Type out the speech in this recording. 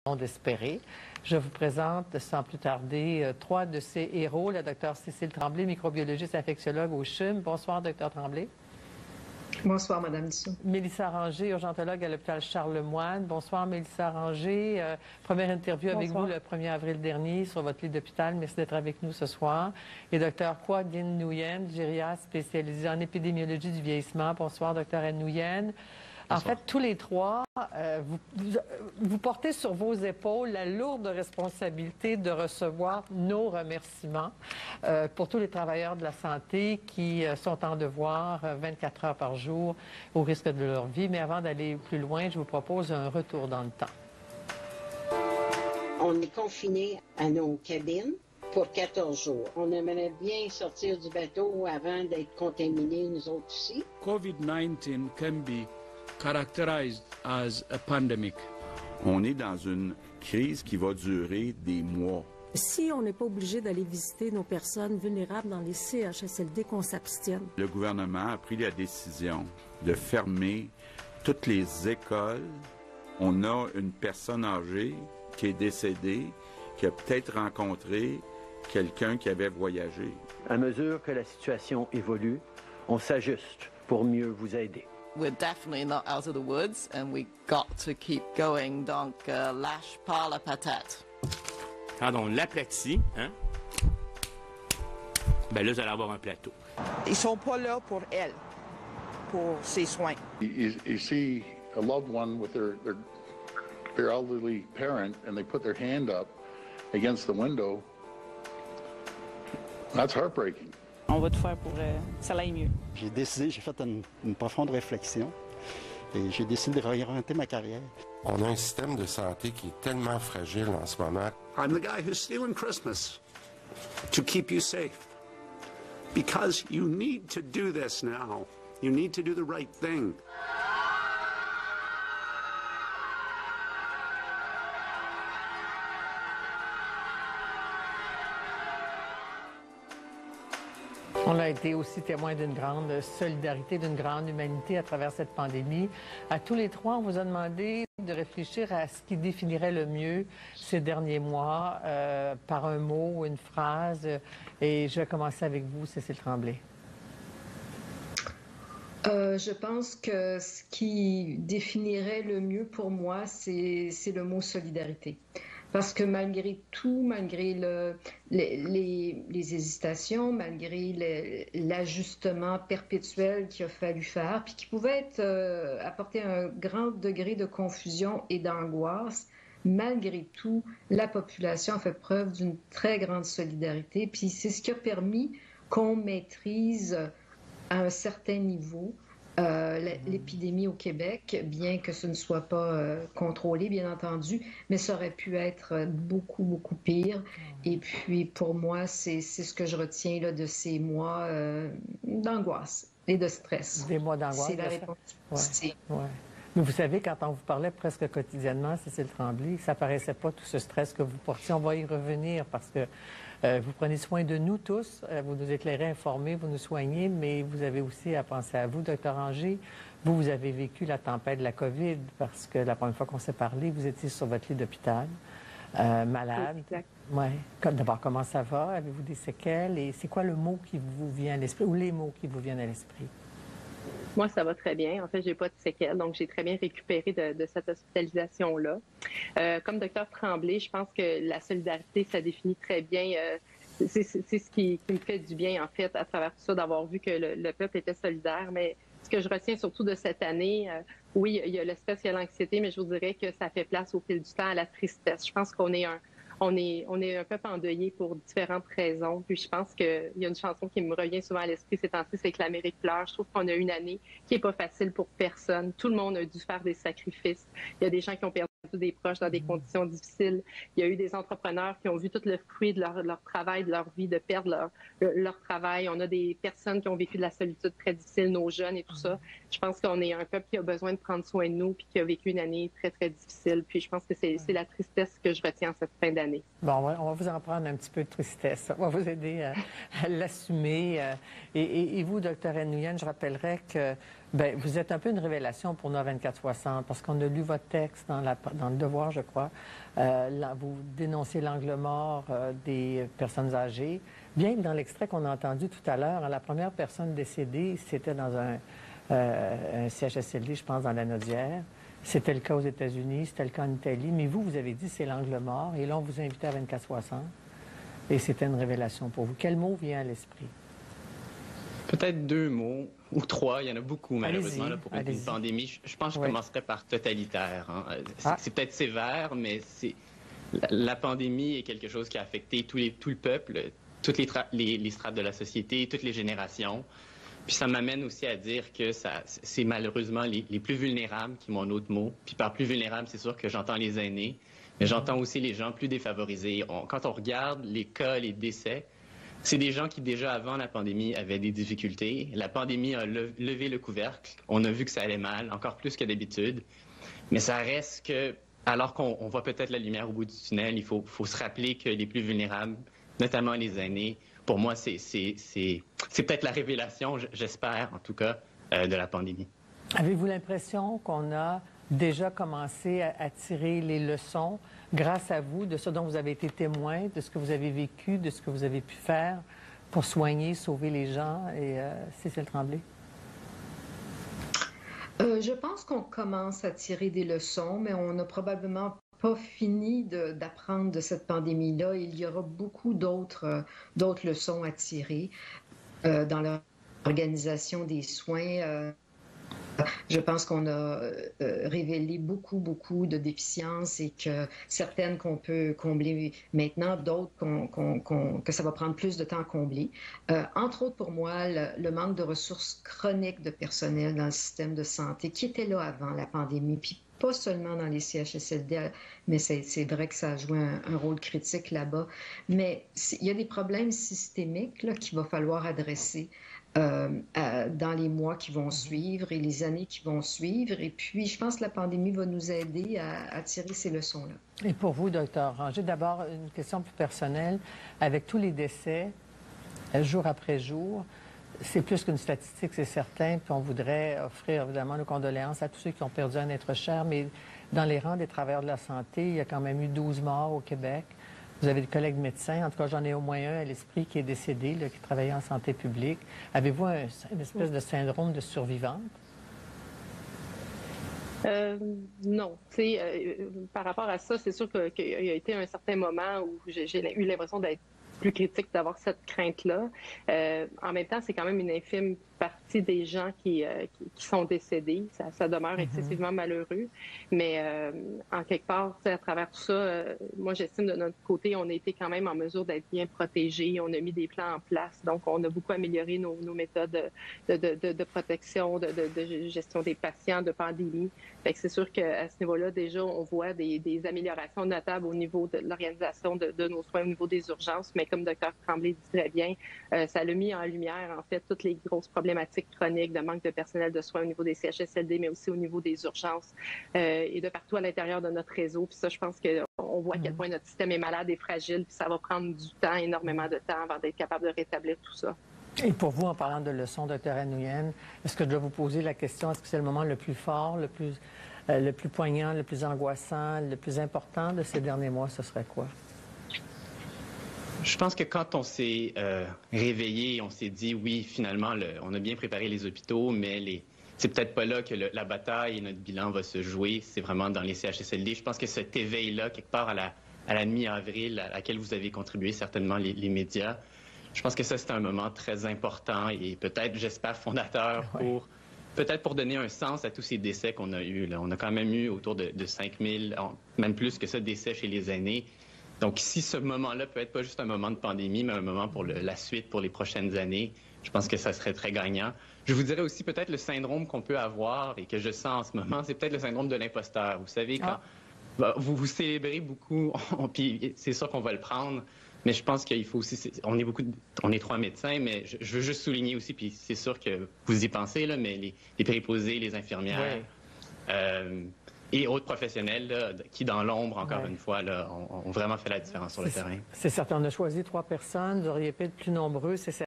d'espérer. Je vous présente sans plus tarder trois de ces héros, la Dr Cécile Tremblay, microbiologiste infectiologue au CHUM. Bonsoir, Dr Tremblay. Bonsoir, Madame Dussault. Mélissa Ranger, urgentologue à l'hôpital Charles-Lemoine. Bonsoir, Mélissa Ranger. Première interview avec vous le 1er avril dernier sur votre lit d'hôpital. Merci d'être avec nous ce soir. Et Dr Kwa Dinh Nguyen, gériatre spécialisé en épidémiologie du vieillissement. Bonsoir, Dr Nguyen. En fait, tous les trois, vous portez sur vos épaules la lourde responsabilité de recevoir nos remerciements pour tous les travailleurs de la santé qui sont en devoir 24 heures par jour au risque de leur vie. Mais avant d'aller plus loin, je vous propose un retour dans le temps. On est confinés à nos cabines pour 14 jours. On aimerait bien sortir du bateau avant d'être contaminés, nous autres aussi. COVID-19 can be characterized as a pandemic. On est dans une crise qui va durer des mois. Si on n'est pas obligé d'aller visiter nos personnes vulnérables dans les CHSLD, qu'on s'abstienne. Le gouvernement a pris la décision de fermer toutes les écoles. On a une personne âgée qui est décédée, qui a peut-être rencontré quelqu'un qui avait voyagé. À mesure que la situation évolue, on s'ajuste pour mieux vous aider. We're definitely not out of the woods and we got to keep going, donc lâche pas la patate. Quand on l'aplatit, hein, ben là, vous allez avoir un plateau. Ils sont pas là pour elle, pour ses soins. You see a loved one with their elderly parent and they put their hand up against the window. That's heartbreaking. On va tout faire pour que ça aille mieux. J'ai fait une profonde réflexion et j'ai décidé de réorienter ma carrière. On a un système de santé qui est tellement fragile en ce moment. I'm the guy who's stealing Christmas to keep you safe. Because you need to do this now. You need to do the right thing. On a été aussi témoin d'une grande solidarité, d'une grande humanité à travers cette pandémie. À tous les trois, on vous a demandé de réfléchir à ce qui définirait le mieux ces derniers mois par un mot, une phrase. Et je vais commencer avec vous, Cécile Tremblay. Je pense que ce qui définirait le mieux pour moi, c'est le mot solidarité. Parce que malgré tout, malgré les hésitations, malgré l'ajustement perpétuel qu'il a fallu faire, puis qui pouvait apporter un grand degré de confusion et d'angoisse, malgré tout, la population a fait preuve d'une très grande solidarité. Puis c'est ce qui a permis qu'on maîtrise à un certain niveau l'épidémie au Québec, bien que ce ne soit pas contrôlé, bien entendu, mais ça aurait pu être beaucoup, beaucoup pire. Et puis, pour moi, c'est ce que je retiens là, de ces mois d'angoisse et de stress. Des mois d'angoisse. C'est la réponse. Ouais. Mais vous savez, quand on vous parlait presque quotidiennement, Cécile Tremblay, ça paraissait pas tout ce stress que vous portiez. On va y revenir parce que vous prenez soin de nous tous, vous nous éclairez, informés, vous nous soignez, mais vous avez aussi à penser à vous, Dr Ranger. Vous avez vécu la tempête de la COVID parce que la première fois qu'on s'est parlé, vous étiez sur votre lit d'hôpital, malade. Exact. Ouais. D'abord, comment ça va? Avez-vous des séquelles? Et c'est quoi le mot qui vous vient à l'esprit ou les mots qui vous viennent à l'esprit? Moi, ça va très bien. En fait, j'ai pas de séquelles, donc j'ai très bien récupéré de cette hospitalisation-là. Comme Dr Tremblay, je pense que la solidarité, ça définit très bien. C'est ce qui me fait du bien, en fait, à travers tout ça, d'avoir vu que le peuple était solidaire. Mais ce que je retiens surtout de cette année, oui, il y a le stress, il y a l'anxiété, mais je vous dirais que ça fait place au fil du temps à la tristesse. Je pense qu'on est on est un peuple endeuillé pour différentes raisons. Puis je pense qu'il y a une chanson qui me revient souvent à l'esprit ces temps-ci, c'est que l'Amérique pleure. Je trouve qu'on a une année qui n'est pas facile pour personne. Tout le monde a dû faire des sacrifices. Il y a des gens qui ont perdu des proches dans des conditions difficiles. Il y a eu des entrepreneurs qui ont vu tout le fruit de leur travail, de leur vie, de perdre leur travail. On a des personnes qui ont vécu de la solitude très difficile, nos jeunes et tout ça. Je pense qu'on est un peuple qui a besoin de prendre soin de nous puis qui a vécu une année très, très difficile. Puis je pense que c'est la tristesse que je retiens en cette fin d'année. Bon, on va vous en prendre un petit peu de tristesse. On va vous aider à l'assumer. Et vous, Dr Nguyen, je rappellerai que Bien, vous êtes un peu une révélation pour nous à 24/60 parce qu'on a lu votre texte dans le Devoir, je crois. Vous dénoncez l'angle mort des personnes âgées. Bien que dans l'extrait qu'on a entendu tout à l'heure, la première personne décédée, c'était dans un CHSLD, je pense, dans la Naudière. C'était le cas aux États-Unis, c'était le cas en Italie. Mais vous avez dit c'est l'angle mort. Et là, on vous a invité à 24/60. Et c'était une révélation pour vous. Quel mot vient à l'esprit? Peut-être 2 mots ou 3. Il y en a beaucoup, malheureusement, là, pour une pandémie. Je pense que je commencerai par totalitaire. Hein. C'est peut-être sévère, mais la pandémie est quelque chose qui a affecté tout le peuple, toutes les strates de la société, toutes les générations. Puis ça m'amène aussi à dire que c'est malheureusement les plus vulnérables qui m'ont un autre mot. Puis par plus vulnérables, c'est sûr que j'entends les aînés, mais j'entends aussi les gens plus défavorisés. Quand on regarde les cas, les décès, c'est des gens qui déjà avant la pandémie avaient des difficultés. La pandémie a levé le couvercle. On a vu que ça allait mal, encore plus que d'habitude. Mais ça reste que, alors qu'on voit peut-être la lumière au bout du tunnel, il faut se rappeler que les plus vulnérables, notamment les aînés, pour moi, c'est peut-être la révélation, j'espère en tout cas, de la pandémie. Avez-vous l'impression qu'on a déjà commencé à tirer les leçons grâce à vous de ce dont vous avez été témoin, de ce que vous avez vécu, de ce que vous avez pu faire pour soigner, sauver les gens? Et Cécile Tremblay? Je pense qu'on commence à tirer des leçons, mais on n'a probablement pas fini d'apprendre de cette pandémie-là. Il y aura beaucoup d'autres leçons à tirer dans l'organisation des soins. Je pense qu'on a révélé beaucoup de déficiences et que certaines qu'on peut combler maintenant, d'autres que ça va prendre plus de temps à combler. Entre autres, pour moi, le manque de ressources chroniques de personnel dans le système de santé qui était là avant la pandémie, puis pas seulement dans les CHSLD, mais c'est vrai que ça a joué un rôle critique là-bas. Mais il y a des problèmes systémiques qu'il va falloir adresser dans les mois qui vont suivre et les années qui vont suivre. Et puis, je pense que la pandémie va nous aider à tirer ces leçons-là. Et pour vous, Dr. Ranger, d'abord, une question plus personnelle. Avec tous les décès, jour après jour, c'est plus qu'une statistique, c'est certain, puis on voudrait offrir évidemment nos condoléances à tous ceux qui ont perdu un être cher, mais dans les rangs des travailleurs de la santé, il y a quand même eu 12 morts au Québec. Vous avez des collègues médecins, en tout cas j'en ai au moins un à l'esprit qui est décédé, qui travaillait en santé publique. Avez-vous une espèce de syndrome de survivante? Non. Par rapport à ça, c'est sûr qu'il y a été un certain moment où j'ai eu l'impression d'être plus critique, d'avoir cette crainte-là. En même temps, c'est quand même une infime partie des gens qui sont décédés. Ça demeure excessivement malheureux. Mais en quelque part, à travers tout ça, moi, j'estime de notre côté, on a été quand même en mesure d'être bien protégés. On a mis des plans en place. Donc, on a beaucoup amélioré nos méthodes de protection, de gestion des patients, de pandémie. Fait que c'est sûr qu'à ce niveau-là, déjà, on voit des améliorations notables au niveau de l'organisation de nos soins, au niveau des urgences. Mais comme Dr. Tremblay dit très bien, ça l'a mis en lumière, en fait, toutes les grosses problématiques chroniques de manque de personnel de soins au niveau des CHSLD, mais aussi au niveau des urgences et de partout à l'intérieur de notre réseau. Puis ça, je pense qu'on voit à quel point notre système est malade et fragile, puis ça va prendre du temps, énormément de temps avant d'être capable de rétablir tout ça. Et pour vous, en parlant de leçons, Dr. Nguyen, est-ce que je dois vous poser la question, est-ce que c'est le moment le plus fort, le plus poignant, le plus angoissant, le plus important de ces derniers mois, ce serait quoi? Je pense que quand on s'est réveillé, on s'est dit, oui, finalement, on a bien préparé les hôpitaux, mais c'est peut-être pas là que la bataille et notre bilan va se jouer. C'est vraiment dans les CHSLD. Je pense que cet éveil-là, quelque part à la mi-avril, à laquelle vous avez contribué certainement les médias, je pense que ça, c'est un moment très important et peut-être, j'espère, fondateur pour donner un sens à tous ces décès qu'on a eus. On a quand même eu autour de 5000, même plus que ça, décès chez les aînés. Donc, si ce moment-là peut être pas juste un moment de pandémie, mais un moment pour la suite, pour les prochaines années, je pense que ça serait très gagnant. Je vous dirais aussi peut-être le syndrome qu'on peut avoir et que je sens en ce moment, c'est peut-être le syndrome de l'imposteur. Vous savez, quand vous célébrez beaucoup, puis c'est sûr qu'on va le prendre, mais je pense qu'il faut aussi... On est 3 médecins, mais je veux juste souligner aussi, puis c'est sûr que vous y pensez, là, mais les préposés, les infirmières... et autres professionnels là, qui, dans l'ombre, encore une fois, là, ont vraiment fait la différence sur le terrain. C'est certain. On a choisi 3 personnes. Vous auriez pu être plus nombreux, c'est certain.